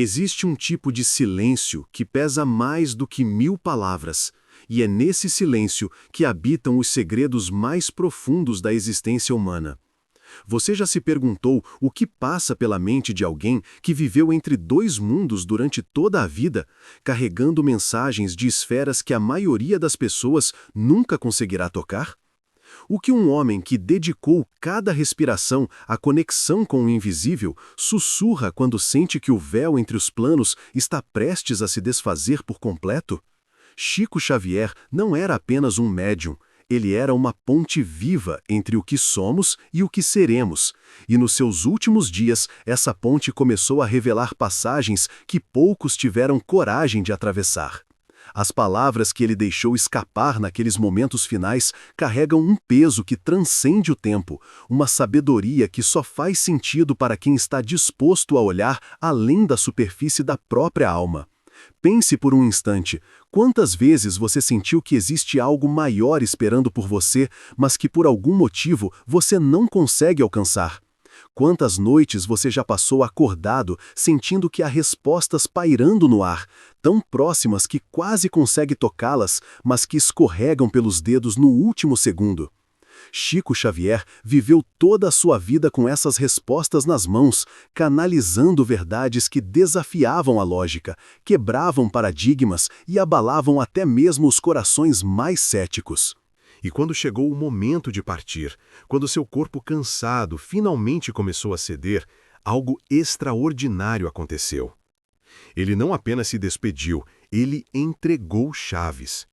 Existe um tipo de silêncio que pesa mais do que 1000 palavras, e é nesse silêncio que habitam os segredos mais profundos da existência humana. Você já se perguntou o que passa pela mente de alguém que viveu entre dois mundos durante toda a vida, carregando mensagens de esferas que a maioria das pessoas nunca conseguirá tocar? O que um homem que dedicou cada respiração à conexão com o invisível sussurra quando sente que o véu entre os planos está prestes a se desfazer por completo? Chico Xavier não era apenas um médium, ele era uma ponte viva entre o que somos e o que seremos, e nos seus últimos dias essa ponte começou a revelar passagens que poucos tiveram coragem de atravessar. As palavras que ele deixou escapar naqueles momentos finais carregam um peso que transcende o tempo, uma sabedoria que só faz sentido para quem está disposto a olhar além da superfície da própria alma. Pense por um instante, quantas vezes você sentiu que existe algo maior esperando por você, mas que por algum motivo você não consegue alcançar? Quantas noites você já passou acordado, sentindo que há respostas pairando no ar, tão próximas que quase consegue tocá-las, mas que escorregam pelos dedos no último segundo? Chico Xavier viveu toda a sua vida com essas respostas nas mãos, canalizando verdades que desafiavam a lógica, quebravam paradigmas e abalavam até mesmo os corações mais céticos. E quando chegou o momento de partir, quando seu corpo cansado finalmente começou a ceder, algo extraordinário aconteceu. Ele não apenas se despediu, ele entregou chaves.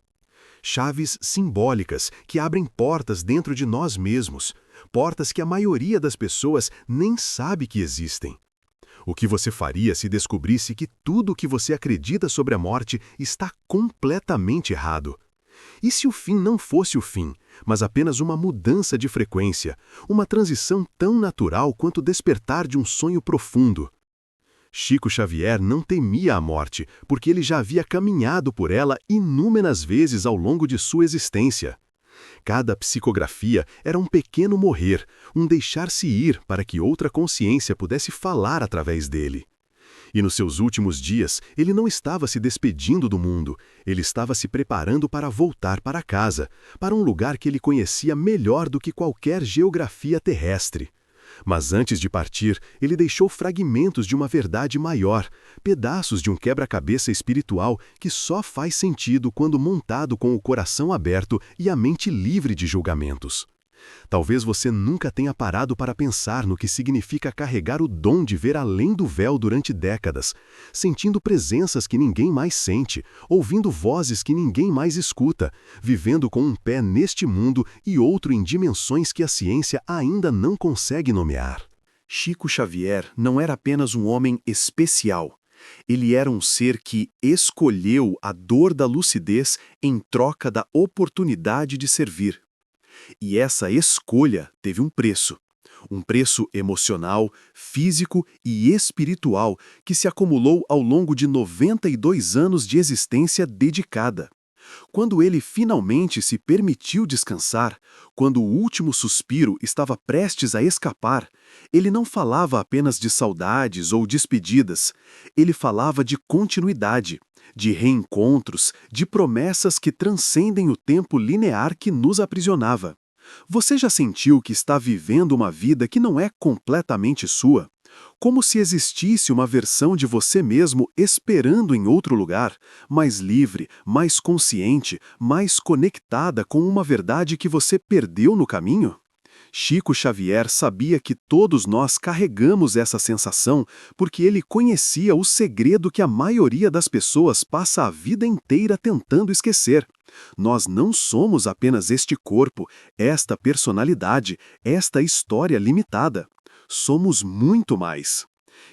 Chaves simbólicas que abrem portas dentro de nós mesmos, portas que a maioria das pessoas nem sabe que existem. O que você faria se descobrisse que tudo o que você acredita sobre a morte está completamente errado? E se o fim não fosse o fim, mas apenas uma mudança de frequência, uma transição tão natural quanto despertar de um sonho profundo? Chico Xavier não temia a morte, porque ele já havia caminhado por ela inúmeras vezes ao longo de sua existência. Cada psicografia era um pequeno morrer, um deixar-se ir para que outra consciência pudesse falar através dele. E nos seus últimos dias, ele não estava se despedindo do mundo, ele estava se preparando para voltar para casa, para um lugar que ele conhecia melhor do que qualquer geografia terrestre. Mas antes de partir, ele deixou fragmentos de uma verdade maior, pedaços de um quebra-cabeça espiritual que só faz sentido quando montado com o coração aberto e a mente livre de julgamentos. Talvez você nunca tenha parado para pensar no que significa carregar o dom de ver além do véu durante décadas, sentindo presenças que ninguém mais sente, ouvindo vozes que ninguém mais escuta, vivendo com um pé neste mundo e outro em dimensões que a ciência ainda não consegue nomear. Chico Xavier não era apenas um homem especial. Ele era um ser que escolheu a dor da lucidez em troca da oportunidade de servir. E essa escolha teve um preço emocional, físico e espiritual que se acumulou ao longo de 92 anos de existência dedicada. Quando ele finalmente se permitiu descansar, quando o último suspiro estava prestes a escapar, ele não falava apenas de saudades ou despedidas, ele falava de continuidade, de reencontros, de promessas que transcendem o tempo linear que nos aprisionava. Você já sentiu que está vivendo uma vida que não é completamente sua? Como se existisse uma versão de você mesmo esperando em outro lugar, mais livre, mais consciente, mais conectada com uma verdade que você perdeu no caminho? Chico Xavier sabia que todos nós carregamos essa sensação porque ele conhecia o segredo que a maioria das pessoas passa a vida inteira tentando esquecer. Nós não somos apenas este corpo, esta personalidade, esta história limitada. Somos muito mais.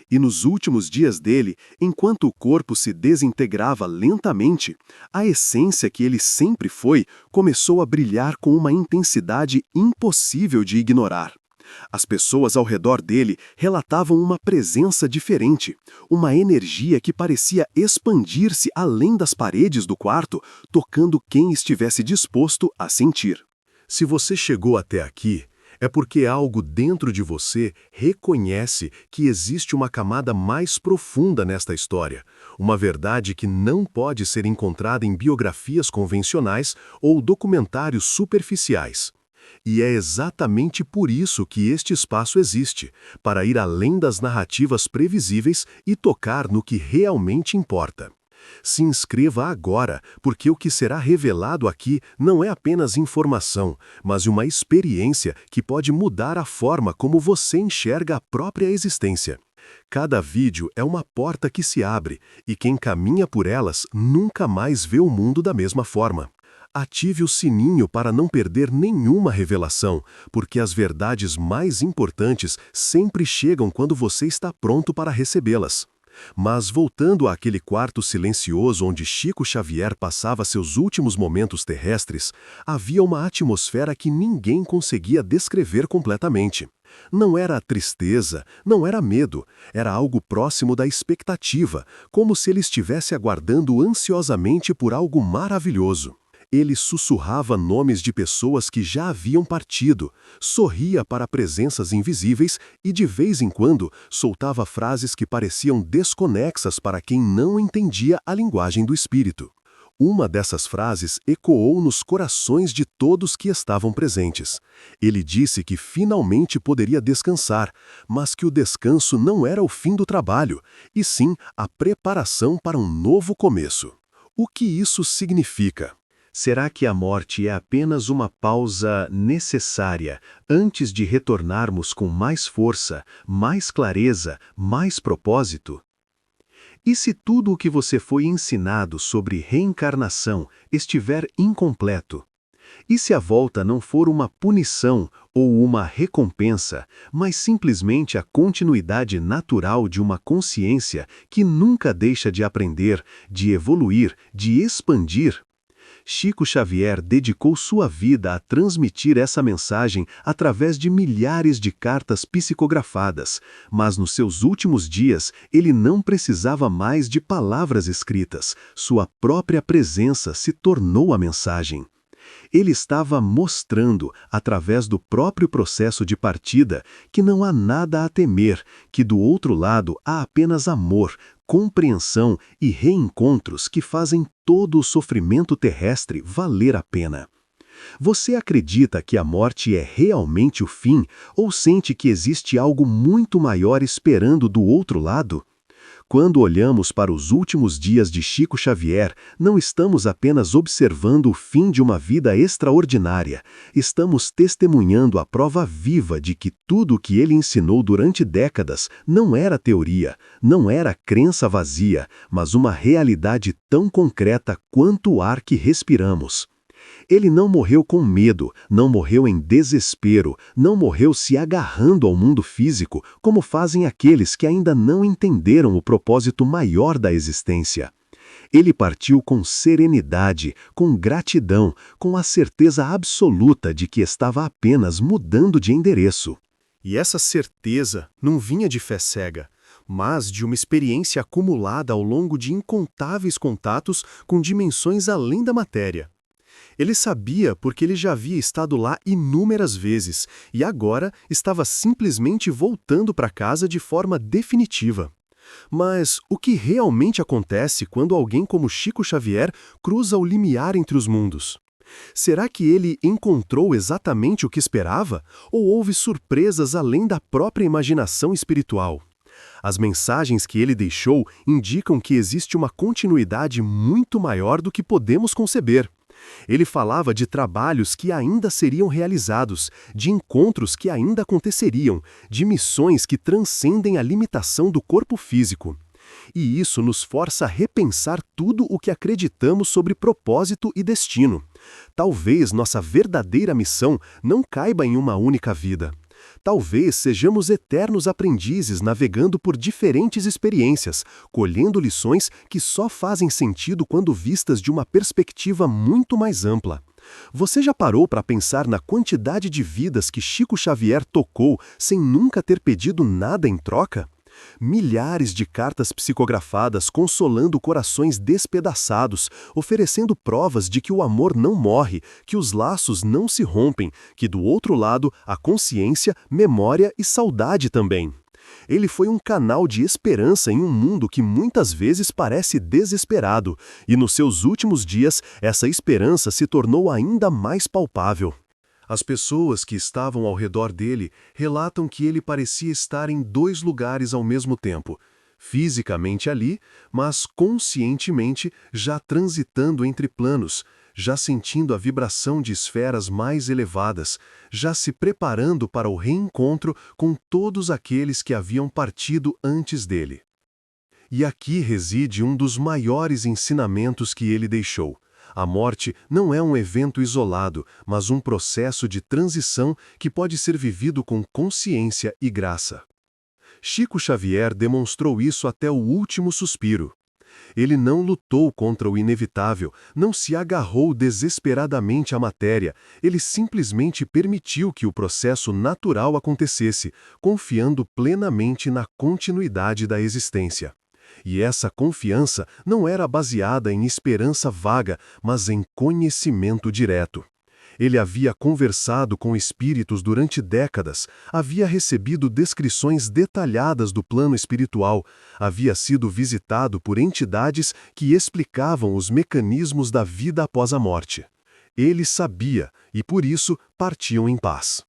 E nos últimos dias dele, enquanto o corpo se desintegrava lentamente, a essência que ele sempre foi começou a brilhar com uma intensidade impossível de ignorar. As pessoas ao redor dele relatavam uma presença diferente, uma energia que parecia expandir-se além das paredes do quarto, tocando quem estivesse disposto a sentir. Se você chegou até aqui, É porque algo dentro de você reconhece que existe uma camada mais profunda nesta história, uma verdade que não pode ser encontrada em biografias convencionais ou documentários superficiais. E é exatamente por isso que este espaço existe, para ir além das narrativas previsíveis e tocar no que realmente importa. Se inscreva agora, porque o que será revelado aqui não é apenas informação, mas uma experiência que pode mudar a forma como você enxerga a própria existência. Cada vídeo é uma porta que se abre, e quem caminha por elas nunca mais vê o mundo da mesma forma. Ative o sininho para não perder nenhuma revelação, porque as verdades mais importantes sempre chegam quando você está pronto para recebê-las. Mas voltando àquele quarto silencioso onde Chico Xavier passava seus últimos momentos terrestres, havia uma atmosfera que ninguém conseguia descrever completamente. Não era tristeza, não era medo, era algo próximo da expectativa, como se ele estivesse aguardando ansiosamente por algo maravilhoso. Ele sussurrava nomes de pessoas que já haviam partido, sorria para presenças invisíveis e, de vez em quando, soltava frases que pareciam desconexas para quem não entendia a linguagem do espírito. Uma dessas frases ecoou nos corações de todos que estavam presentes. Ele disse que finalmente poderia descansar, mas que o descanso não era o fim do trabalho, e sim a preparação para um novo começo. O que isso significa? Será que a morte é apenas uma pausa necessária antes de retornarmos com mais força, mais clareza, mais propósito? E se tudo o que você foi ensinado sobre reencarnação estiver incompleto? E se a volta não for uma punição ou uma recompensa, mas simplesmente a continuidade natural de uma consciência que nunca deixa de aprender, de evoluir, de expandir? Chico Xavier dedicou sua vida a transmitir essa mensagem através de milhares de cartas psicografadas, mas nos seus últimos dias ele não precisava mais de palavras escritas, sua própria presença se tornou a mensagem. Ele estava mostrando, através do próprio processo de partida, que não há nada a temer, que do outro lado há apenas amor, compreensão e reencontros que fazem todo o sofrimento terrestre valer a pena. Você acredita que a morte é realmente o fim ou sente que existe algo muito maior esperando do outro lado? Quando olhamos para os últimos dias de Chico Xavier, não estamos apenas observando o fim de uma vida extraordinária, estamos testemunhando a prova viva de que tudo o que ele ensinou durante décadas não era teoria, não era crença vazia, mas uma realidade tão concreta quanto o ar que respiramos. Ele não morreu com medo, não morreu em desespero, não morreu se agarrando ao mundo físico, como fazem aqueles que ainda não entenderam o propósito maior da existência. Ele partiu com serenidade, com gratidão, com a certeza absoluta de que estava apenas mudando de endereço. E essa certeza não vinha de fé cega, mas de uma experiência acumulada ao longo de incontáveis contatos com dimensões além da matéria. Ele sabia porque ele já havia estado lá inúmeras vezes e agora estava simplesmente voltando para casa de forma definitiva. Mas o que realmente acontece quando alguém como Chico Xavier cruza o limiar entre os mundos? Será que ele encontrou exatamente o que esperava ou houve surpresas além da própria imaginação espiritual? As mensagens que ele deixou indicam que existe uma continuidade muito maior do que podemos conceber. Ele falava de trabalhos que ainda seriam realizados, de encontros que ainda aconteceriam, de missões que transcendem a limitação do corpo físico. E isso nos força a repensar tudo o que acreditamos sobre propósito e destino. Talvez nossa verdadeira missão não caiba em uma única vida. Talvez sejamos eternos aprendizes navegando por diferentes experiências, colhendo lições que só fazem sentido quando vistas de uma perspectiva muito mais ampla. Você já parou para pensar na quantidade de vidas que Chico Xavier tocou sem nunca ter pedido nada em troca? Milhares de cartas psicografadas consolando corações despedaçados, oferecendo provas de que o amor não morre, que os laços não se rompem, que do outro lado há consciência, memória e saudade também. Ele foi um canal de esperança em um mundo que muitas vezes parece desesperado, e nos seus últimos dias essa esperança se tornou ainda mais palpável. As pessoas que estavam ao redor dele relatam que ele parecia estar em dois lugares ao mesmo tempo, fisicamente ali, mas conscientemente já transitando entre planos, já sentindo a vibração de esferas mais elevadas, já se preparando para o reencontro com todos aqueles que haviam partido antes dele. E aqui reside um dos maiores ensinamentos que ele deixou. A morte não é um evento isolado, mas um processo de transição que pode ser vivido com consciência e graça. Chico Xavier demonstrou isso até o último suspiro. Ele não lutou contra o inevitável, não se agarrou desesperadamente à matéria, ele simplesmente permitiu que o processo natural acontecesse, confiando plenamente na continuidade da existência. E essa confiança não era baseada em esperança vaga, mas em conhecimento direto. Ele havia conversado com espíritos durante décadas, havia recebido descrições detalhadas do plano espiritual, havia sido visitado por entidades que explicavam os mecanismos da vida após a morte. Ele sabia, e por isso partiam em paz.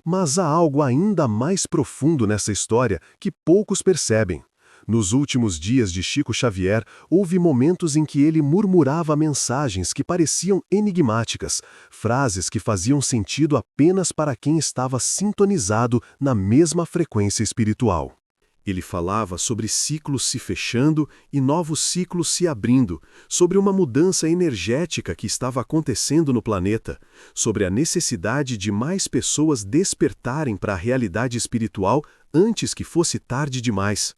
Mas há algo ainda mais profundo nessa história que poucos percebem. Nos últimos dias de Chico Xavier, houve momentos em que ele murmurava mensagens que pareciam enigmáticas, frases que faziam sentido apenas para quem estava sintonizado na mesma frequência espiritual. Ele falava sobre ciclos se fechando e novos ciclos se abrindo, sobre uma mudança energética que estava acontecendo no planeta, sobre a necessidade de mais pessoas despertarem para a realidade espiritual antes que fosse tarde demais.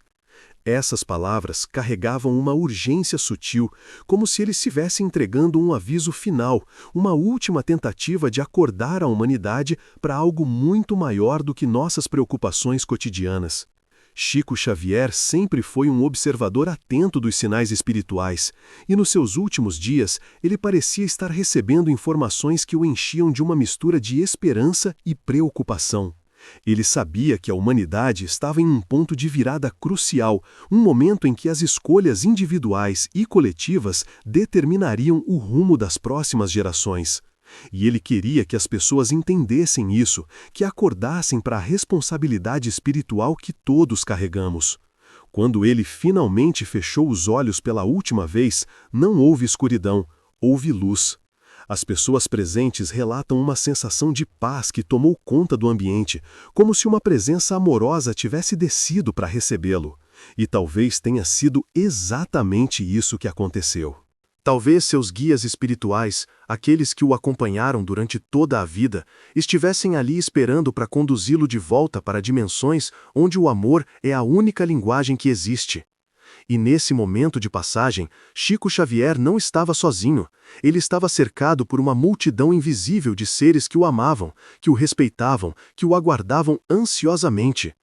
Essas palavras carregavam uma urgência sutil, como se ele estivesse entregando um aviso final, uma última tentativa de acordar a humanidade para algo muito maior do que nossas preocupações cotidianas. Chico Xavier sempre foi um observador atento dos sinais espirituais, e nos seus últimos dias ele parecia estar recebendo informações que o enchiam de uma mistura de esperança e preocupação. Ele sabia que a humanidade estava em um ponto de virada crucial, um momento em que as escolhas individuais e coletivas determinariam o rumo das próximas gerações. E ele queria que as pessoas entendessem isso, que acordassem para a responsabilidade espiritual que todos carregamos. Quando ele finalmente fechou os olhos pela última vez, não houve escuridão, houve luz. As pessoas presentes relatam uma sensação de paz que tomou conta do ambiente, como se uma presença amorosa tivesse descido para recebê-lo. E talvez tenha sido exatamente isso que aconteceu. Talvez seus guias espirituais, aqueles que o acompanharam durante toda a vida, estivessem ali esperando para conduzi-lo de volta para dimensões onde o amor é a única linguagem que existe. E nesse momento de passagem, Chico Xavier não estava sozinho. Ele estava cercado por uma multidão invisível de seres que o amavam, que o respeitavam, que o aguardavam ansiosamente.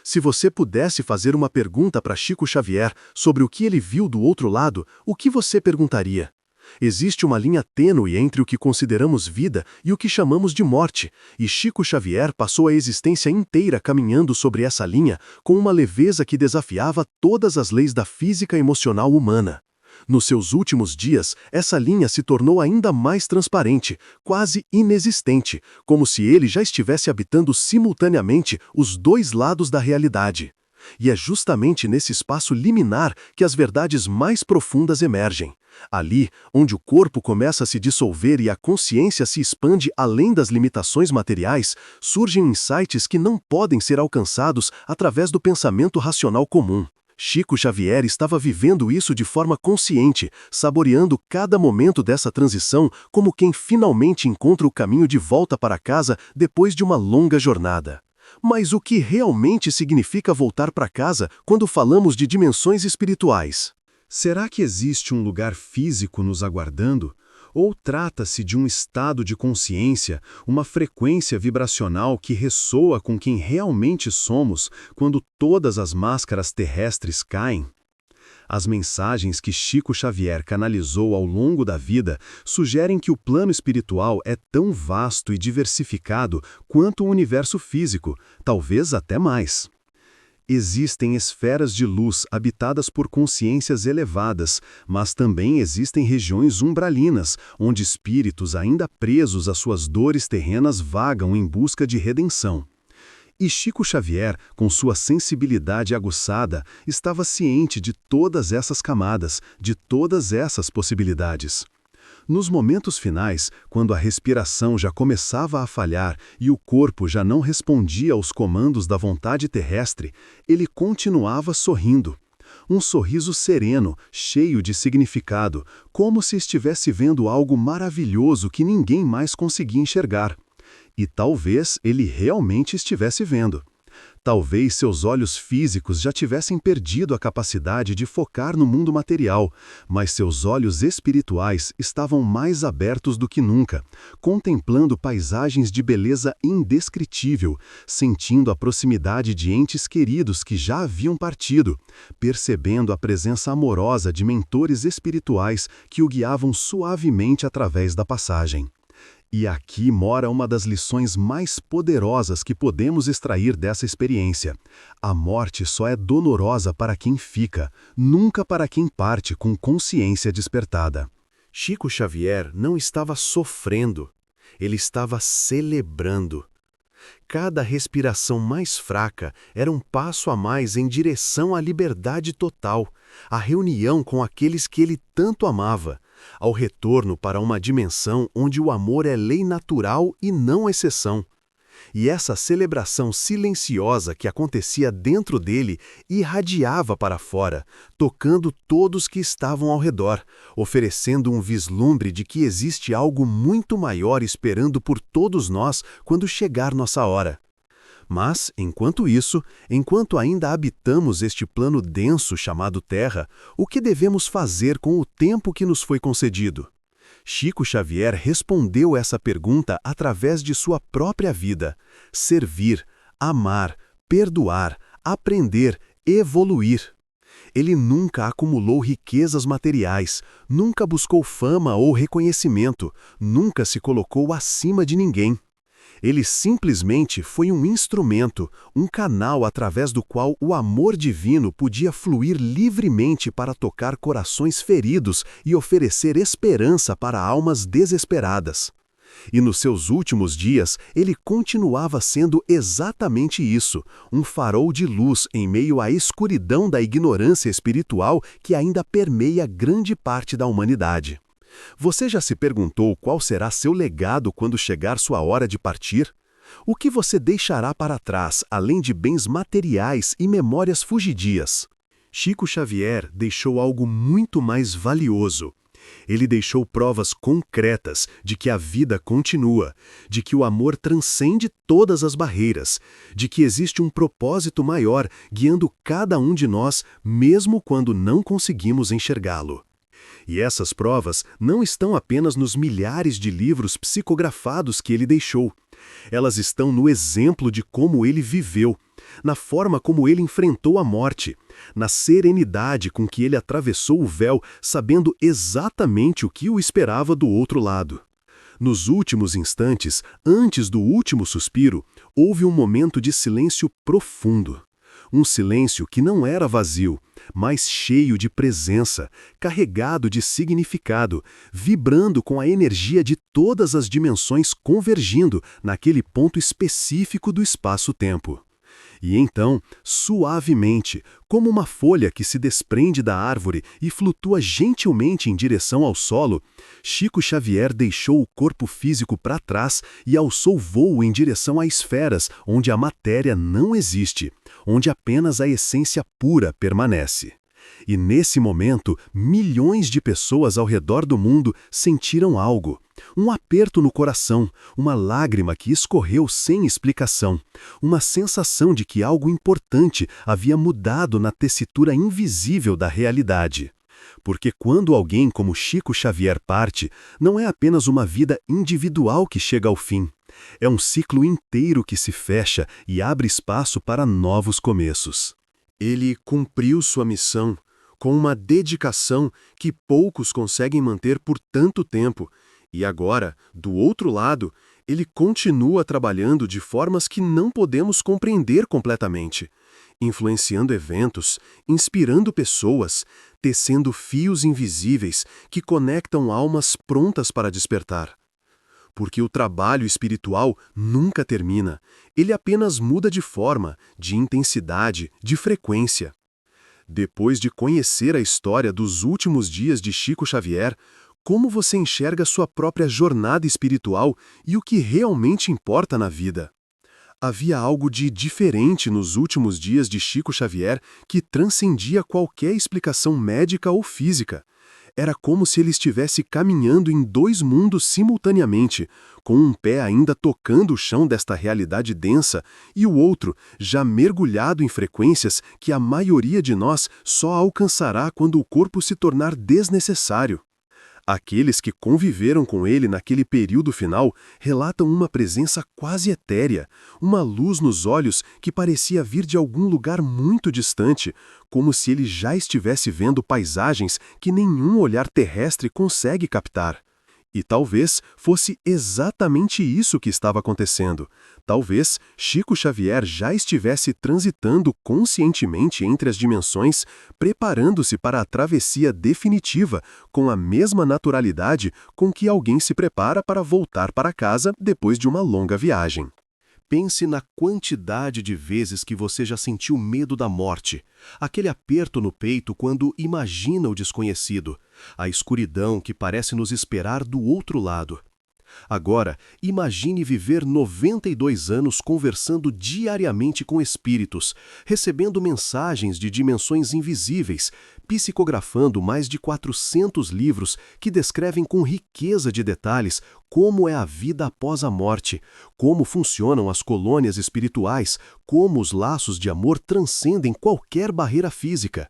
Se você pudesse fazer uma pergunta para Chico Xavier sobre o que ele viu do outro lado, o que você perguntaria? Existe uma linha tênue entre o que consideramos vida e o que chamamos de morte, e Chico Xavier passou a existência inteira caminhando sobre essa linha com uma leveza que desafiava todas as leis da física emocional humana. Nos seus últimos dias, essa linha se tornou ainda mais transparente, quase inexistente, como se ele já estivesse habitando simultaneamente os dois lados da realidade. E é justamente nesse espaço liminar que as verdades mais profundas emergem. Ali, onde o corpo começa a se dissolver e a consciência se expande além das limitações materiais, surgem insights que não podem ser alcançados através do pensamento racional comum. Chico Xavier estava vivendo isso de forma consciente, saboreando cada momento dessa transição como quem finalmente encontra o caminho de volta para casa depois de uma longa jornada. Mas o que realmente significa voltar para casa quando falamos de dimensões espirituais? Será que existe um lugar físico nos aguardando? Ou trata-se de um estado de consciência, uma frequência vibracional que ressoa com quem realmente somos quando todas as máscaras terrestres caem? As mensagens que Chico Xavier canalizou ao longo da vida sugerem que o plano espiritual é tão vasto e diversificado quanto o universo físico, talvez até mais. Existem esferas de luz habitadas por consciências elevadas, mas também existem regiões umbralinas, onde espíritos ainda presos às suas dores terrenas vagam em busca de redenção. E Chico Xavier, com sua sensibilidade aguçada, estava ciente de todas essas camadas, de todas essas possibilidades. Nos momentos finais, quando a respiração já começava a falhar e o corpo já não respondia aos comandos da vontade terrestre, ele continuava sorrindo. Um sorriso sereno, cheio de significado, como se estivesse vendo algo maravilhoso que ninguém mais conseguia enxergar. E talvez ele realmente estivesse vendo. Talvez seus olhos físicos já tivessem perdido a capacidade de focar no mundo material, mas seus olhos espirituais estavam mais abertos do que nunca, contemplando paisagens de beleza indescritível, sentindo a proximidade de entes queridos que já haviam partido, percebendo a presença amorosa de mentores espirituais que o guiavam suavemente através da passagem. E aqui mora uma das lições mais poderosas que podemos extrair dessa experiência. A morte só é dolorosa para quem fica, nunca para quem parte com consciência despertada. Chico Xavier não estava sofrendo, ele estava celebrando. Cada respiração mais fraca era um passo a mais em direção à liberdade total, à reunião com aqueles que ele tanto amava, ao retorno para uma dimensão onde o amor é lei natural e não exceção. E essa celebração silenciosa que acontecia dentro dele irradiava para fora, tocando todos que estavam ao redor, oferecendo um vislumbre de que existe algo muito maior esperando por todos nós quando chegar nossa hora. Mas, enquanto isso, enquanto ainda habitamos este plano denso chamado Terra, o que devemos fazer com o tempo que nos foi concedido? Chico Xavier respondeu essa pergunta através de sua própria vida: servir, amar, perdoar, aprender, evoluir. Ele nunca acumulou riquezas materiais, nunca buscou fama ou reconhecimento, nunca se colocou acima de ninguém. Ele simplesmente foi um instrumento, um canal através do qual o amor divino podia fluir livremente para tocar corações feridos e oferecer esperança para almas desesperadas. E nos seus últimos dias, ele continuava sendo exatamente isso, um farol de luz em meio à escuridão da ignorância espiritual que ainda permeia grande parte da humanidade. Você já se perguntou qual será seu legado quando chegar sua hora de partir? O que você deixará para trás, além de bens materiais e memórias fugidias? Chico Xavier deixou algo muito mais valioso. Ele deixou provas concretas de que a vida continua, de que o amor transcende todas as barreiras, de que existe um propósito maior guiando cada um de nós, mesmo quando não conseguimos enxergá-lo. E essas provas não estão apenas nos milhares de livros psicografados que ele deixou. Elas estão no exemplo de como ele viveu, na forma como ele enfrentou a morte, na serenidade com que ele atravessou o véu, sabendo exatamente o que o esperava do outro lado. Nos últimos instantes, antes do último suspiro, houve um momento de silêncio profundo. Um silêncio que não era vazio, mas cheio de presença, carregado de significado, vibrando com a energia de todas as dimensões convergindo naquele ponto específico do espaço-tempo. E então, suavemente, como uma folha que se desprende da árvore e flutua gentilmente em direção ao solo, Chico Xavier deixou o corpo físico para trás e alçou voo em direção a esferas onde a matéria não existe, onde apenas a essência pura permanece. E nesse momento, milhões de pessoas ao redor do mundo sentiram algo. Um aperto no coração, uma lágrima que escorreu sem explicação, uma sensação de que algo importante havia mudado na tessitura invisível da realidade. Porque quando alguém como Chico Xavier parte, não é apenas uma vida individual que chega ao fim. É um ciclo inteiro que se fecha e abre espaço para novos começos. Ele cumpriu sua missão com uma dedicação que poucos conseguem manter por tanto tempo, e agora, do outro lado, ele continua trabalhando de formas que não podemos compreender completamente, influenciando eventos, inspirando pessoas, tecendo fios invisíveis que conectam almas prontas para despertar. Porque o trabalho espiritual nunca termina, ele apenas muda de forma, de intensidade, de frequência. Depois de conhecer a história dos últimos dias de Chico Xavier, como você enxerga sua própria jornada espiritual e o que realmente importa na vida? Havia algo de diferente nos últimos dias de Chico Xavier que transcendia qualquer explicação médica ou física. Era como se ele estivesse caminhando em dois mundos simultaneamente, com um pé ainda tocando o chão desta realidade densa e o outro já mergulhado em frequências que a maioria de nós só alcançará quando o corpo se tornar desnecessário. Aqueles que conviveram com ele naquele período final relatam uma presença quase etérea, uma luz nos olhos que parecia vir de algum lugar muito distante, como se ele já estivesse vendo paisagens que nenhum olhar terrestre consegue captar. E talvez fosse exatamente isso que estava acontecendo. Talvez Chico Xavier já estivesse transitando conscientemente entre as dimensões, preparando-se para a travessia definitiva, com a mesma naturalidade com que alguém se prepara para voltar para casa depois de uma longa viagem. Pense na quantidade de vezes que você já sentiu medo da morte, aquele aperto no peito quando imagina o desconhecido, a escuridão que parece nos esperar do outro lado. Agora, imagine viver 92 anos conversando diariamente com espíritos, recebendo mensagens de dimensões invisíveis, psicografando mais de 400 livros que descrevem com riqueza de detalhes como é a vida após a morte, como funcionam as colônias espirituais, como os laços de amor transcendem qualquer barreira física.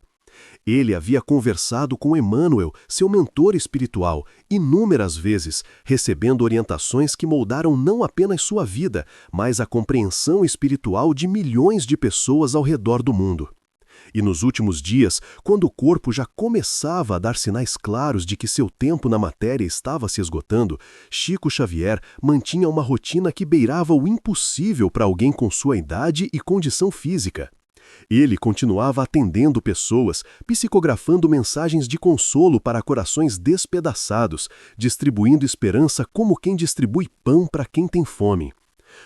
Ele havia conversado com Emmanuel, seu mentor espiritual, inúmeras vezes, recebendo orientações que moldaram não apenas sua vida, mas a compreensão espiritual de milhões de pessoas ao redor do mundo. E nos últimos dias, quando o corpo já começava a dar sinais claros de que seu tempo na matéria estava se esgotando, Chico Xavier mantinha uma rotina que beirava o impossível para alguém com sua idade e condição física. Ele continuava atendendo pessoas, psicografando mensagens de consolo para corações despedaçados, distribuindo esperança como quem distribui pão para quem tem fome.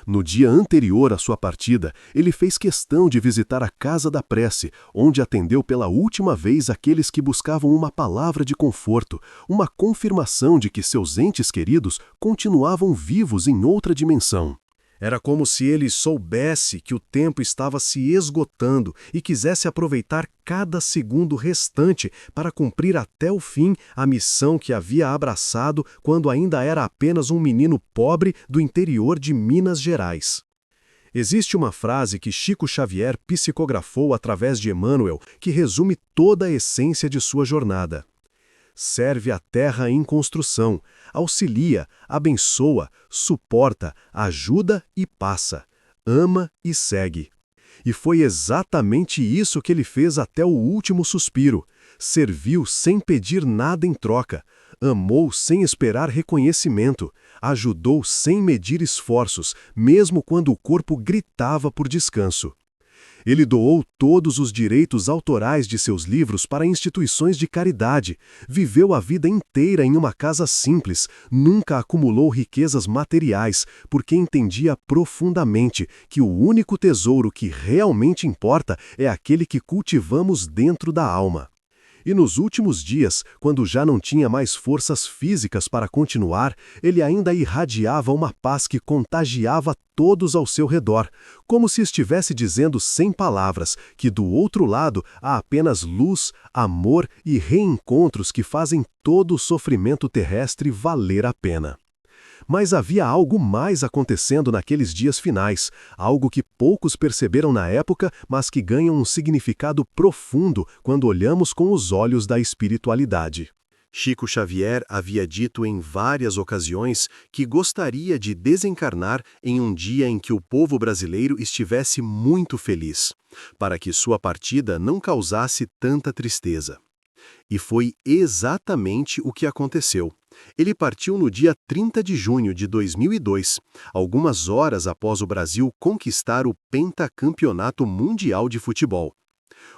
No dia anterior à sua partida, ele fez questão de visitar a Casa da Prece, onde atendeu pela última vez aqueles que buscavam uma palavra de conforto, uma confirmação de que seus entes queridos continuavam vivos em outra dimensão. Era como se ele soubesse que o tempo estava se esgotando e quisesse aproveitar cada segundo restante para cumprir até o fim a missão que havia abraçado quando ainda era apenas um menino pobre do interior de Minas Gerais. Existe uma frase que Chico Xavier psicografou através de Emmanuel que resume toda a essência de sua jornada. Serve a terra em construção, auxilia, abençoa, suporta, ajuda e passa, ama e segue. E foi exatamente isso que ele fez até o último suspiro. Serviu sem pedir nada em troca, amou sem esperar reconhecimento, ajudou sem medir esforços, mesmo quando o corpo gritava por descanso. Ele doou todos os direitos autorais de seus livros para instituições de caridade, viveu a vida inteira em uma casa simples, nunca acumulou riquezas materiais, porque entendia profundamente que o único tesouro que realmente importa é aquele que cultivamos dentro da alma. E nos últimos dias, quando já não tinha mais forças físicas para continuar, ele ainda irradiava uma paz que contagiava todos ao seu redor, como se estivesse dizendo sem palavras que do outro lado há apenas luz, amor e reencontros que fazem todo o sofrimento terrestre valer a pena. Mas havia algo mais acontecendo naqueles dias finais, algo que poucos perceberam na época, mas que ganha um significado profundo quando olhamos com os olhos da espiritualidade. Chico Xavier havia dito em várias ocasiões que gostaria de desencarnar em um dia em que o povo brasileiro estivesse muito feliz, para que sua partida não causasse tanta tristeza. E foi exatamente o que aconteceu. Ele partiu no dia 30 de junho de 2002, algumas horas após o Brasil conquistar o pentacampeonato mundial de futebol.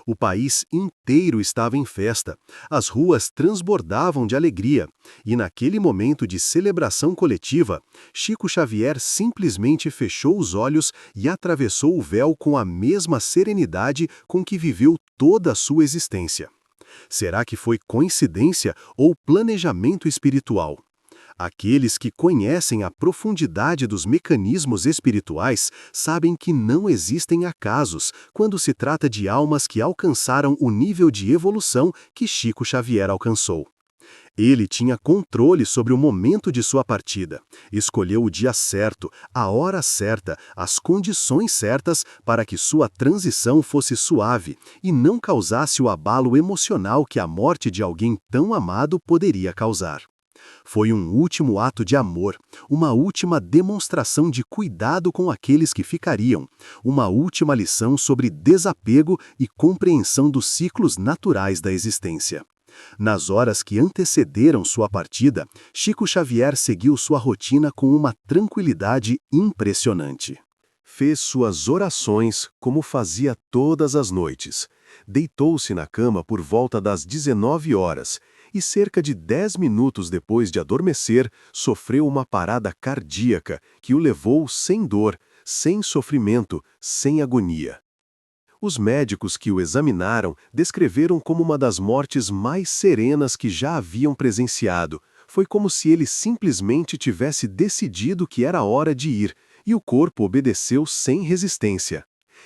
O país inteiro estava em festa, as ruas transbordavam de alegria, e naquele momento de celebração coletiva, Chico Xavier simplesmente fechou os olhos e atravessou o véu com a mesma serenidade com que viveu toda a sua existência. Será que foi coincidência ou planejamento espiritual? Aqueles que conhecem a profundidade dos mecanismos espirituais sabem que não existem acasos quando se trata de almas que alcançaram o nível de evolução que Chico Xavier alcançou. Ele tinha controle sobre o momento de sua partida, escolheu o dia certo, a hora certa, as condições certas para que sua transição fosse suave e não causasse o abalo emocional que a morte de alguém tão amado poderia causar. Foi um último ato de amor, uma última demonstração de cuidado com aqueles que ficariam, uma última lição sobre desapego e compreensão dos ciclos naturais da existência. Nas horas que antecederam sua partida, Chico Xavier seguiu sua rotina com uma tranquilidade impressionante. Fez suas orações como fazia todas as noites. Deitou-se na cama por volta das 19 horas e cerca de 10 minutos depois de adormecer, sofreu uma parada cardíaca que o levou sem dor, sem sofrimento, sem agonia. Os médicos que o examinaram descreveram como uma das mortes mais serenas que já haviam presenciado. Foi como se ele simplesmente tivesse decidido que era hora de ir, e o corpo obedeceu sem resistência.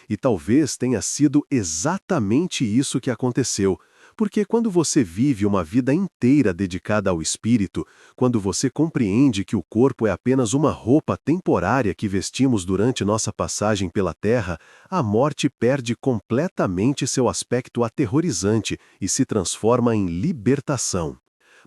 E talvez tenha sido exatamente isso que aconteceu, porque quando você vive uma vida inteira dedicada ao espírito, quando você compreende que o corpo é apenas uma roupa temporária que vestimos durante nossa passagem pela Terra, a morte perde completamente seu aspecto aterrorizante e se transforma em libertação.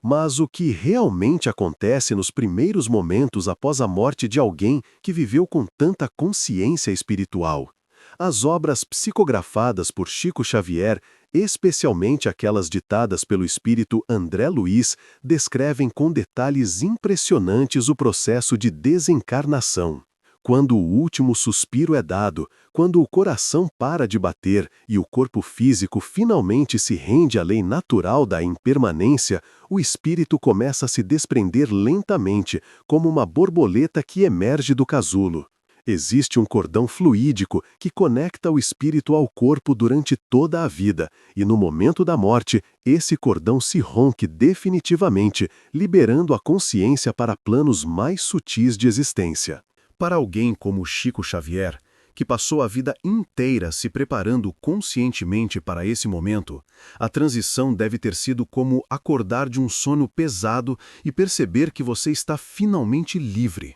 Mas o que realmente acontece nos primeiros momentos após a morte de alguém que viveu com tanta consciência espiritual? As obras psicografadas por Chico Xavier, especialmente aquelas ditadas pelo espírito André Luiz, descrevem com detalhes impressionantes o processo de desencarnação. Quando o último suspiro é dado, quando o coração para de bater e o corpo físico finalmente se rende à lei natural da impermanência, o espírito começa a se desprender lentamente, como uma borboleta que emerge do casulo. Existe um cordão fluídico que conecta o espírito ao corpo durante toda a vida, e no momento da morte, esse cordão se rompe definitivamente, liberando a consciência para planos mais sutis de existência. Para alguém como Chico Xavier, que passou a vida inteira se preparando conscientemente para esse momento, a transição deve ter sido como acordar de um sono pesado e perceber que você está finalmente livre.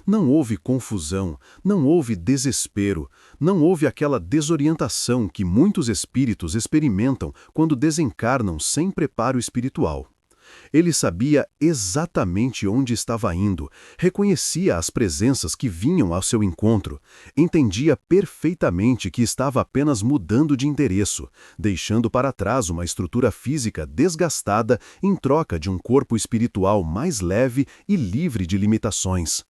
Não houve confusão, não houve desespero, não houve aquela desorientação que muitos espíritos experimentam quando desencarnam sem preparo espiritual. Ele sabia exatamente onde estava indo, reconhecia as presenças que vinham ao seu encontro, entendia perfeitamente que estava apenas mudando de endereço, deixando para trás uma estrutura física desgastada em troca de um corpo espiritual mais leve e livre de limitações.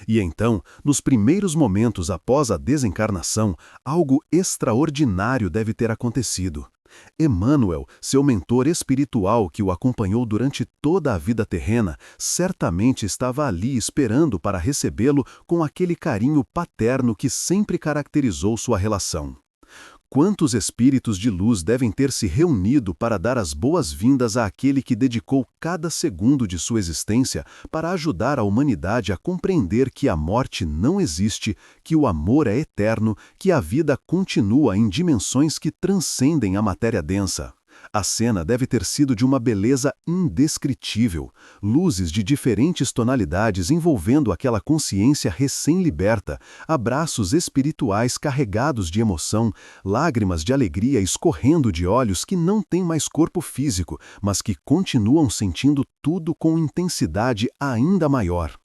E então, nos primeiros momentos após a desencarnação, algo extraordinário deve ter acontecido. Emmanuel, seu mentor espiritual que o acompanhou durante toda a vida terrena, certamente estava ali esperando para recebê-lo com aquele carinho paterno que sempre caracterizou sua relação. Quantos espíritos de luz devem ter se reunido para dar as boas-vindas àquele que dedicou cada segundo de sua existência para ajudar a humanidade a compreender que a morte não existe, que o amor é eterno, que a vida continua em dimensões que transcendem a matéria densa. A cena deve ter sido de uma beleza indescritível, luzes de diferentes tonalidades envolvendo aquela consciência recém-liberta, abraços espirituais carregados de emoção, lágrimas de alegria escorrendo de olhos que não têm mais corpo físico, mas que continuam sentindo tudo com intensidade ainda maior.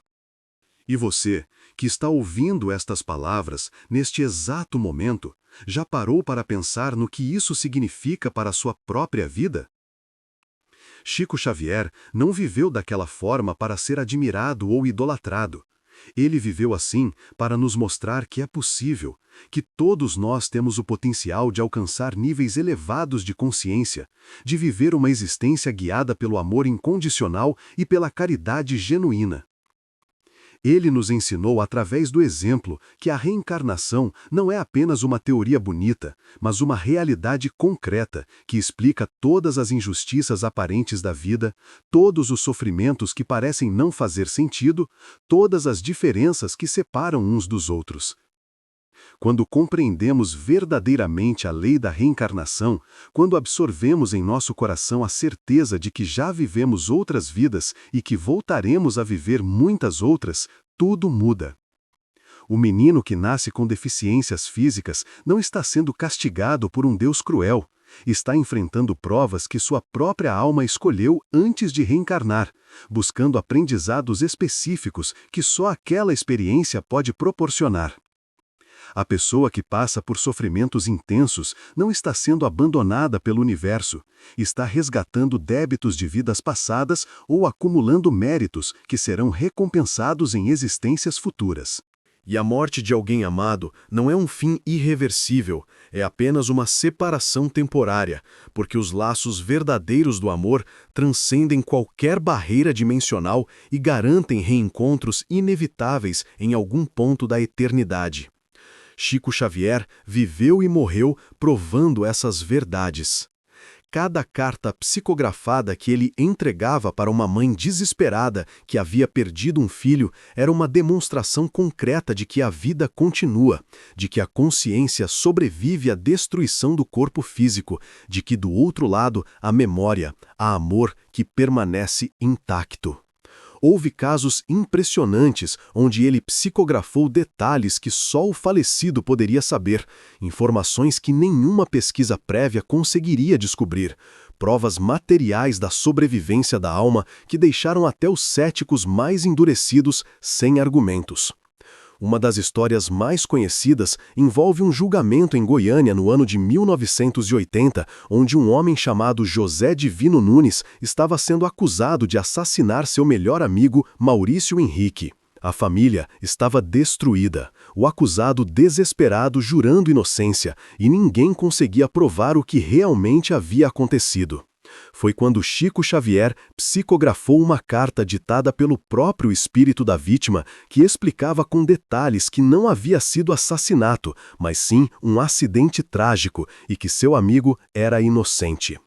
E você, que está ouvindo estas palavras neste exato momento, já parou para pensar no que isso significa para a sua própria vida? Chico Xavier não viveu daquela forma para ser admirado ou idolatrado. Ele viveu assim para nos mostrar que é possível, que todos nós temos o potencial de alcançar níveis elevados de consciência, de viver uma existência guiada pelo amor incondicional e pela caridade genuína. Ele nos ensinou através do exemplo que a reencarnação não é apenas uma teoria bonita, mas uma realidade concreta que explica todas as injustiças aparentes da vida, todos os sofrimentos que parecem não fazer sentido, todas as diferenças que separam uns dos outros. Quando compreendemos verdadeiramente a lei da reencarnação, quando absorvemos em nosso coração a certeza de que já vivemos outras vidas e que voltaremos a viver muitas outras, tudo muda. O menino que nasce com deficiências físicas não está sendo castigado por um Deus cruel. Está enfrentando provas que sua própria alma escolheu antes de reencarnar, buscando aprendizados específicos que só aquela experiência pode proporcionar. A pessoa que passa por sofrimentos intensos não está sendo abandonada pelo universo, está resgatando débitos de vidas passadas ou acumulando méritos que serão recompensados em existências futuras. E a morte de alguém amado não é um fim irreversível, é apenas uma separação temporária, porque os laços verdadeiros do amor transcendem qualquer barreira dimensional e garantem reencontros inevitáveis em algum ponto da eternidade. Chico Xavier viveu e morreu provando essas verdades. Cada carta psicografada que ele entregava para uma mãe desesperada que havia perdido um filho era uma demonstração concreta de que a vida continua, de que a consciência sobrevive à destruição do corpo físico, de que do outro lado há memória, há amor que permanece intacto. Houve casos impressionantes onde ele psicografou detalhes que só o falecido poderia saber, informações que nenhuma pesquisa prévia conseguiria descobrir, provas materiais da sobrevivência da alma que deixaram até os céticos mais endurecidos sem argumentos. Uma das histórias mais conhecidas envolve um julgamento em Goiânia no ano de 1980, onde um homem chamado José Divino Nunes estava sendo acusado de assassinar seu melhor amigo Maurício Henrique. A família estava destruída, o acusado desesperado jurando inocência, e ninguém conseguia provar o que realmente havia acontecido. Foi quando Chico Xavier psicografou uma carta ditada pelo próprio espírito da vítima que explicava com detalhes que não havia sido assassinato, mas sim um acidente trágico e que seu amigo era inocente.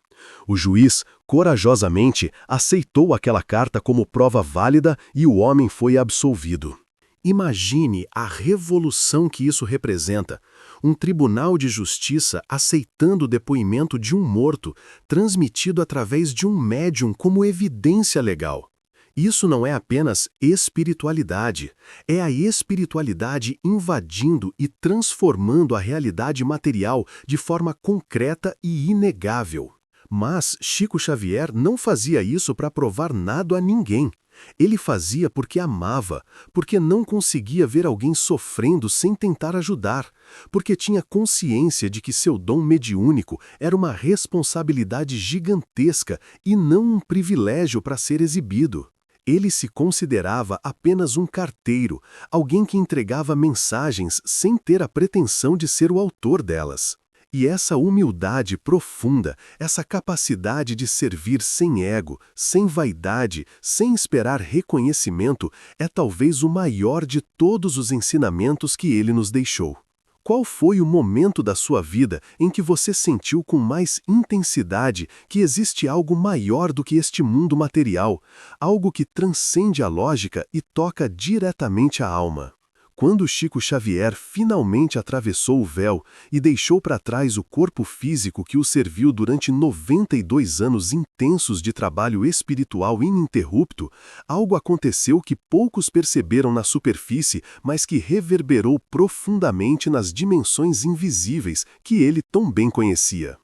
O juiz, corajosamente, aceitou aquela carta como prova válida e o homem foi absolvido. Imagine a revolução que isso representa. Um tribunal de justiça aceitando o depoimento de um morto, transmitido através de um médium como evidência legal. Isso não é apenas espiritualidade, é a espiritualidade invadindo e transformando a realidade material de forma concreta e inegável. Mas Chico Xavier não fazia isso para provar nada a ninguém. Ele fazia porque amava, porque não conseguia ver alguém sofrendo sem tentar ajudar, porque tinha consciência de que seu dom mediúnico era uma responsabilidade gigantesca e não um privilégio para ser exibido. Ele se considerava apenas um carteiro, alguém que entregava mensagens sem ter a pretensão de ser o autor delas. E essa humildade profunda, essa capacidade de servir sem ego, sem vaidade, sem esperar reconhecimento, é talvez o maior de todos os ensinamentos que ele nos deixou. Qual foi o momento da sua vida em que você sentiu com mais intensidade que existe algo maior do que este mundo material, algo que transcende a lógica e toca diretamente a alma? Quando Chico Xavier finalmente atravessou o véu e deixou para trás o corpo físico que o serviu durante 92 anos intensos de trabalho espiritual ininterrupto, algo aconteceu que poucos perceberam na superfície, mas que reverberou profundamente nas dimensões invisíveis que ele tão bem conhecia.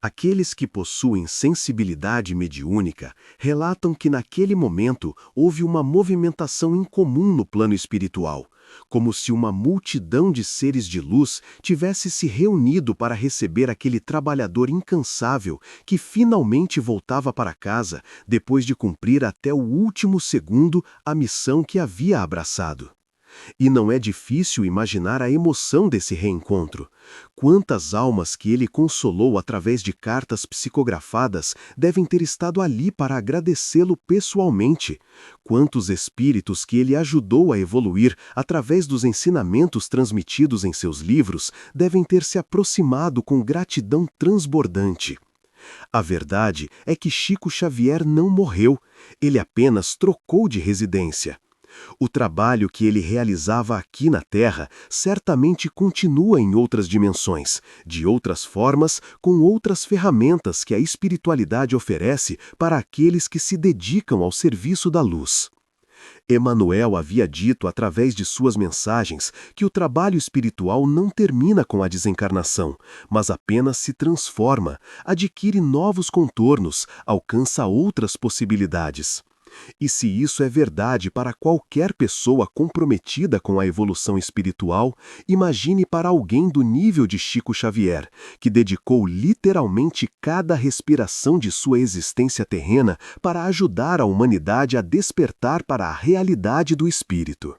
Aqueles que possuem sensibilidade mediúnica relatam que naquele momento houve uma movimentação incomum no plano espiritual, como se uma multidão de seres de luz tivesse se reunido para receber aquele trabalhador incansável que finalmente voltava para casa depois de cumprir até o último segundo a missão que havia abraçado. E não é difícil imaginar a emoção desse reencontro. Quantas almas que ele consolou através de cartas psicografadas devem ter estado ali para agradecê-lo pessoalmente? Quantos espíritos que ele ajudou a evoluir através dos ensinamentos transmitidos em seus livros devem ter se aproximado com gratidão transbordante? A verdade é que Chico Xavier não morreu, ele apenas trocou de residência. O trabalho que ele realizava aqui na Terra certamente continua em outras dimensões, de outras formas, com outras ferramentas que a espiritualidade oferece para aqueles que se dedicam ao serviço da luz. Emmanuel havia dito através de suas mensagens que o trabalho espiritual não termina com a desencarnação, mas apenas se transforma, adquire novos contornos, alcança outras possibilidades. E se isso é verdade para qualquer pessoa comprometida com a evolução espiritual, imagine para alguém do nível de Chico Xavier, que dedicou literalmente cada respiração de sua existência terrena para ajudar a humanidade a despertar para a realidade do espírito.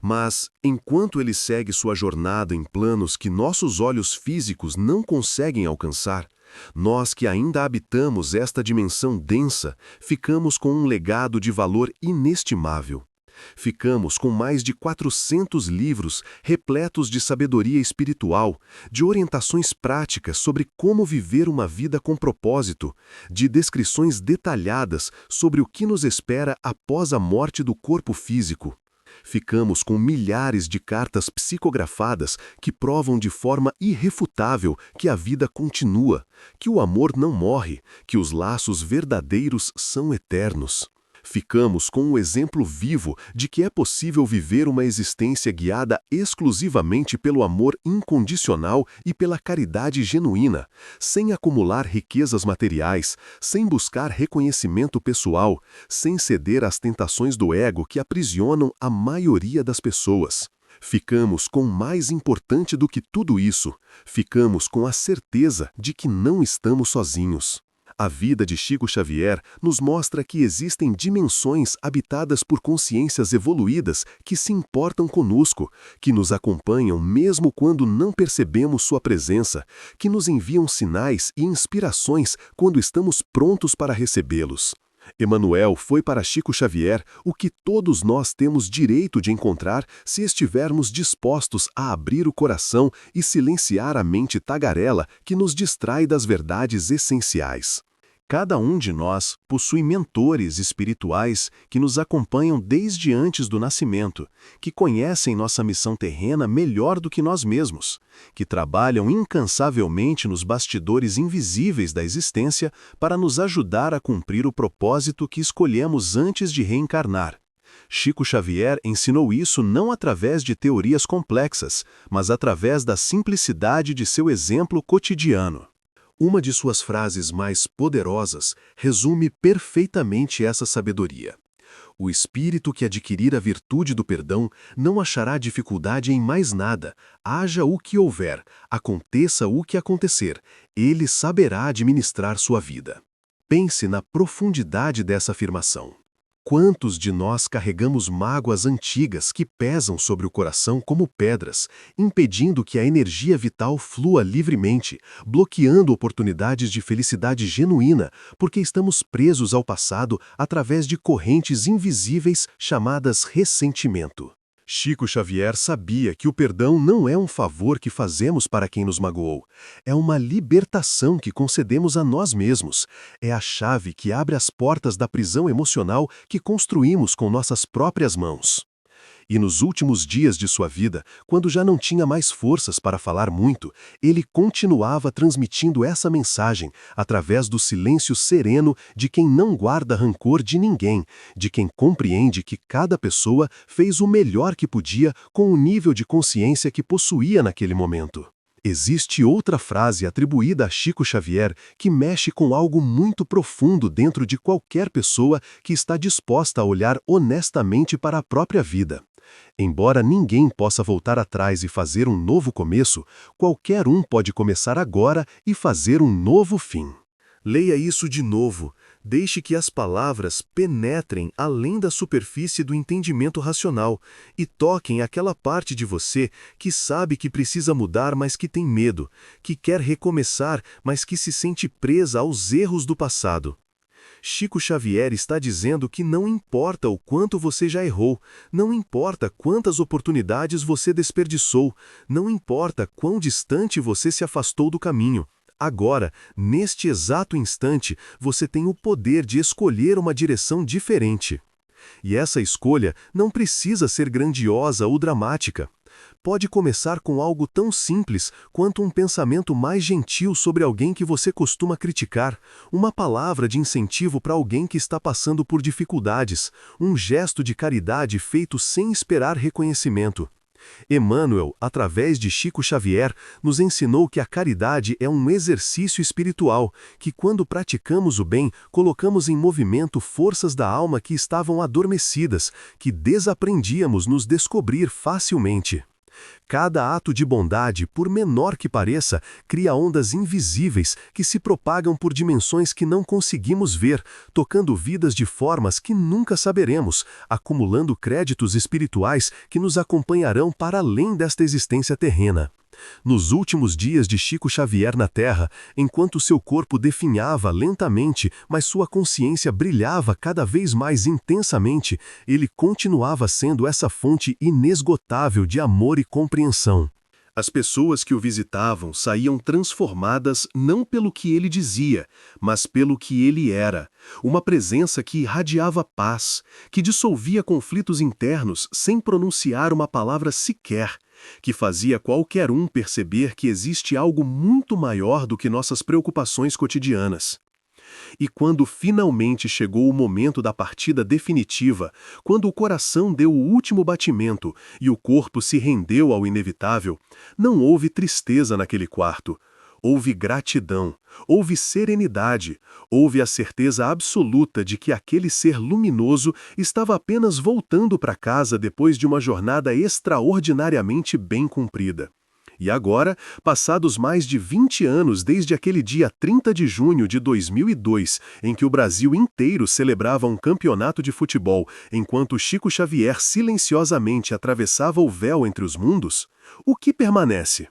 Mas, enquanto ele segue sua jornada em planos que nossos olhos físicos não conseguem alcançar, nós que ainda habitamos esta dimensão densa, ficamos com um legado de valor inestimável. Ficamos com mais de 400 livros repletos de sabedoria espiritual, de orientações práticas sobre como viver uma vida com propósito, de descrições detalhadas sobre o que nos espera após a morte do corpo físico. Ficamos com milhares de cartas psicografadas que provam de forma irrefutável que a vida continua, que o amor não morre, que os laços verdadeiros são eternos. Ficamos com um exemplo vivo de que é possível viver uma existência guiada exclusivamente pelo amor incondicional e pela caridade genuína, sem acumular riquezas materiais, sem buscar reconhecimento pessoal, sem ceder às tentações do ego que aprisionam a maioria das pessoas. Ficamos com o mais importante do que tudo isso, ficamos com a certeza de que não estamos sozinhos. A vida de Chico Xavier nos mostra que existem dimensões habitadas por consciências evoluídas que se importam conosco, que nos acompanham mesmo quando não percebemos sua presença, que nos enviam sinais e inspirações quando estamos prontos para recebê-los. Emmanuel foi para Chico Xavier o que todos nós temos direito de encontrar se estivermos dispostos a abrir o coração e silenciar a mente tagarela que nos distrai das verdades essenciais. Cada um de nós possui mentores espirituais que nos acompanham desde antes do nascimento, que conhecem nossa missão terrena melhor do que nós mesmos, que trabalham incansavelmente nos bastidores invisíveis da existência para nos ajudar a cumprir o propósito que escolhemos antes de reencarnar. Chico Xavier ensinou isso não através de teorias complexas, mas através da simplicidade de seu exemplo cotidiano. Uma de suas frases mais poderosas resume perfeitamente essa sabedoria. O espírito que adquirir a virtude do perdão não achará dificuldade em mais nada, haja o que houver, aconteça o que acontecer, ele saberá administrar sua vida. Pense na profundidade dessa afirmação. Quantos de nós carregamos mágoas antigas que pesam sobre o coração como pedras, impedindo que a energia vital flua livremente, bloqueando oportunidades de felicidade genuína, porque estamos presos ao passado através de correntes invisíveis chamadas ressentimento? Chico Xavier sabia que o perdão não é um favor que fazemos para quem nos magoou, é uma libertação que concedemos a nós mesmos, é a chave que abre as portas da prisão emocional que construímos com nossas próprias mãos. E nos últimos dias de sua vida, quando já não tinha mais forças para falar muito, ele continuava transmitindo essa mensagem através do silêncio sereno de quem não guarda rancor de ninguém, de quem compreende que cada pessoa fez o melhor que podia com o nível de consciência que possuía naquele momento. Existe outra frase atribuída a Chico Xavier que mexe com algo muito profundo dentro de qualquer pessoa que está disposta a olhar honestamente para a própria vida. Embora ninguém possa voltar atrás e fazer um novo começo, qualquer um pode começar agora e fazer um novo fim. Leia isso de novo. Deixe que as palavras penetrem além da superfície do entendimento racional e toquem aquela parte de você que sabe que precisa mudar, mas que tem medo, que quer recomeçar, mas que se sente presa aos erros do passado. Chico Xavier está dizendo que não importa o quanto você já errou, não importa quantas oportunidades você desperdiçou, não importa quão distante você se afastou do caminho. Agora, neste exato instante, você tem o poder de escolher uma direção diferente. E essa escolha não precisa ser grandiosa ou dramática. Pode começar com algo tão simples quanto um pensamento mais gentil sobre alguém que você costuma criticar, uma palavra de incentivo para alguém que está passando por dificuldades, um gesto de caridade feito sem esperar reconhecimento. Emmanuel, através de Chico Xavier, nos ensinou que a caridade é um exercício espiritual, que quando praticamos o bem, colocamos em movimento forças da alma que estavam adormecidas, que desaprendíamos nos descobrir facilmente. Cada ato de bondade, por menor que pareça, cria ondas invisíveis que se propagam por dimensões que não conseguimos ver, tocando vidas de formas que nunca saberemos, acumulando créditos espirituais que nos acompanharão para além desta existência terrena. Nos últimos dias de Chico Xavier na Terra, enquanto seu corpo definhava lentamente, mas sua consciência brilhava cada vez mais intensamente, ele continuava sendo essa fonte inesgotável de amor e compreensão. As pessoas que o visitavam saíam transformadas não pelo que ele dizia, mas pelo que ele era. Uma presença que irradiava paz, que dissolvia conflitos internos sem pronunciar uma palavra sequer, que fazia qualquer um perceber que existe algo muito maior do que nossas preocupações cotidianas. E quando finalmente chegou o momento da partida definitiva, quando o coração deu o último batimento e o corpo se rendeu ao inevitável, não houve tristeza naquele quarto. Houve gratidão, houve serenidade, houve a certeza absoluta de que aquele ser luminoso estava apenas voltando para casa depois de uma jornada extraordinariamente bem cumprida. E agora, passados mais de 20 anos desde aquele dia 30 de junho de 2002, em que o Brasil inteiro celebrava um campeonato de futebol, enquanto Chico Xavier silenciosamente atravessava o véu entre os mundos, o que permanece?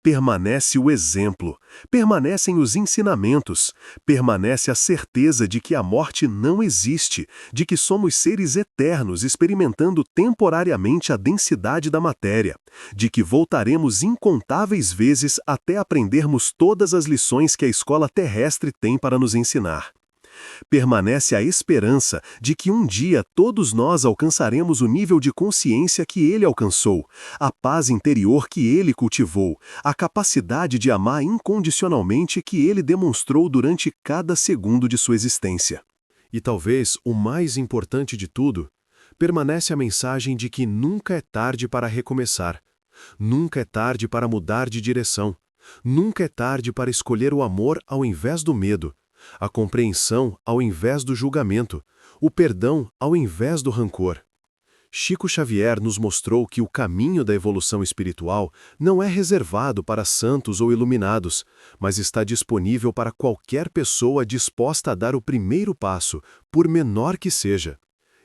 Permanece o exemplo, permanecem os ensinamentos, permanece a certeza de que a morte não existe, de que somos seres eternos experimentando temporariamente a densidade da matéria, de que voltaremos incontáveis vezes até aprendermos todas as lições que a escola terrestre tem para nos ensinar. Permanece a esperança de que um dia todos nós alcançaremos o nível de consciência que ele alcançou, a paz interior que ele cultivou, a capacidade de amar incondicionalmente que ele demonstrou durante cada segundo de sua existência. E talvez o mais importante de tudo, permanece a mensagem de que nunca é tarde para recomeçar, nunca é tarde para mudar de direção, nunca é tarde para escolher o amor ao invés do medo, a compreensão ao invés do julgamento, o perdão ao invés do rancor. Chico Xavier nos mostrou que o caminho da evolução espiritual não é reservado para santos ou iluminados, mas está disponível para qualquer pessoa disposta a dar o primeiro passo, por menor que seja.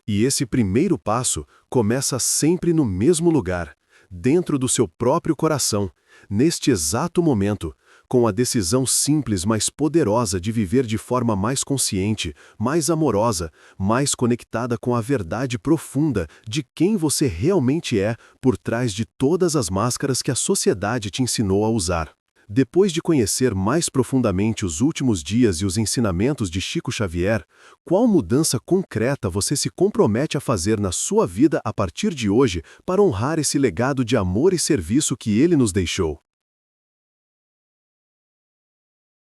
E esse primeiro passo começa sempre no mesmo lugar, dentro do seu próprio coração, neste exato momento, com a decisão simples, mas poderosa de viver de forma mais consciente, mais amorosa, mais conectada com a verdade profunda de quem você realmente é por trás de todas as máscaras que a sociedade te ensinou a usar. Depois de conhecer mais profundamente os últimos dias e os ensinamentos de Chico Xavier, qual mudança concreta você se compromete a fazer na sua vida a partir de hoje para honrar esse legado de amor e serviço que ele nos deixou?